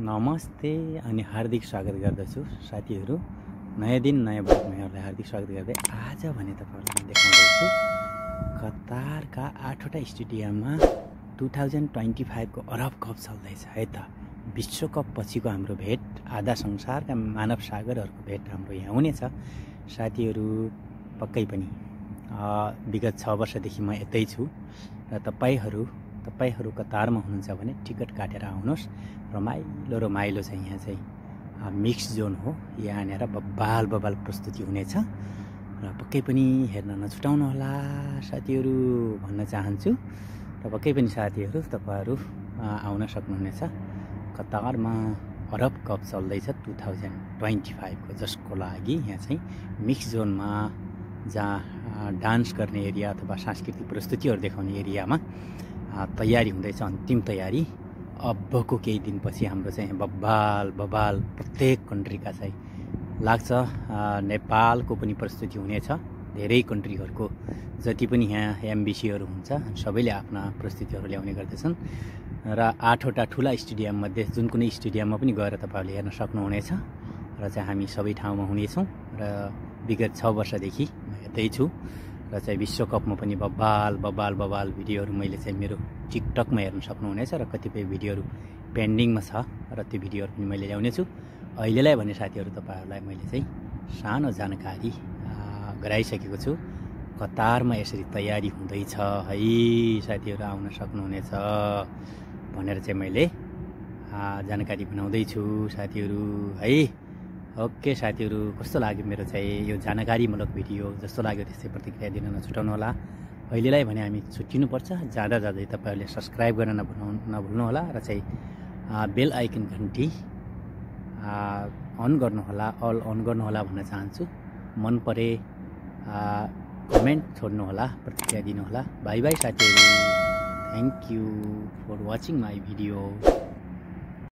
नमस्ते अनि हार्दिक स्वागत गर्दछु साथीहरू। नयाँ दिन नयाँ ब्लगमा यहाँलाई हार्दिक स्वागत गर्दै आज भने तपाईहरुलाई देखाउँदैछु कतारका 8वटा स्टेडियममा 2025 को अरब कप चल्दैछ है त। विश्वकप पछिको हाम्रो भेट, आधा संसारका मानव सागरहरूको भेट हाम्रो यहाँ हुनेछ साथीहरू। पक्कै पनि विगत 6 वर्षदेखि म यतै छु र तपाईहरु कतारमा हुनुहुन्छ भने टिकट काटेर आउनुहोस्। रमाइलो चाहिँ यहाँ चाहिँ मिक्स जोन हो। यहाँनिर बब्बाल प्रस्तुति हुनेछ र पक्कै पनि हेर्न नछुटाउनु होला साथीहरू भन्न चाहन्छु। र पक्कै पनि साथीहरू तपाईहरु आउन सक्नुहुनेछ। कतारमा अरब कप चल्दैछ 2025 को, जसको लागि यहाँ चाहिँ मिक्स जोनमा जहाँ डान्स गर्ने एरिया अथवा सांस्कृतिक प्रस्तुतिहरू देखाउने एरियामा तयारी हुँदैछ, अन्तिम तयारी। अबको केही दिनपछि हाम्रो चाहिँ बब्बाल प्रत्येक कन्ट्रीका चाहिँ लाग्छ। नेपालको पनि प्रस्तुति हुनेछ। धेरै कन्ट्रीहरूको जति पनि यहाँ एमबिसीहरू हुन्छ सबैले आफ्ना प्रस्तुतिहरू ल्याउने गर्दछन् र 8वटा ठुला स्टेडियम मध्ये जुन कुनै स्टेडियममा पनि गएर तपाईहरुले हेर्न सक्नुहुनेछ र चाहिँ हामी सबै ठाउँमा हुनेछौँ। र विगत 6 वर्षदेखि म यतै छु र चाहिँ विश्वकपमा पनि बब्बाल भिडियोहरू मैले चाहिँ मेरो टिकटकमा हेर्न सक्नुहुनेछ र कतिपय भिडियोहरू पेन्डिङमा छ र त्यो भिडियोहरू पनि मैले ल्याउने छु। अहिलेलाई भने साथीहरू तपाईहरुलाई मैले चाहिँ सानो जानकारी गराइसकेको छु। कतारमा यसरी तयारी हुँदैछ है साथीहरू, आउन सक्नुहुनेछ भनेर चाहिँ मैले जानकारी बनाउँदै छु साथीहरू है। ओके साथीहरू, कस्तो लाग्यो मेरो चाहिँ यो जानकारीमूलक भिडियो? जस्तो लाग्यो त्यस्तै प्रतिक्रिया दिन नछुटाउनु होला। अहिलेलाई भने हामी छुट्टिनुपर्छ। जाँदै तपाईहरुले सब्स्क्राइब गर्न नभुल्नु होला र चाहिँ बेल आइकन घन्टी अन गर्नु होला, अल अन गर्नु होला भन्न चाहन्छु। मन परे कमेन्ट छोड्नु होला, प्रतिक्रिया दिनु होला। बाइ बाइ साथीहरू। Thank you for watching my video.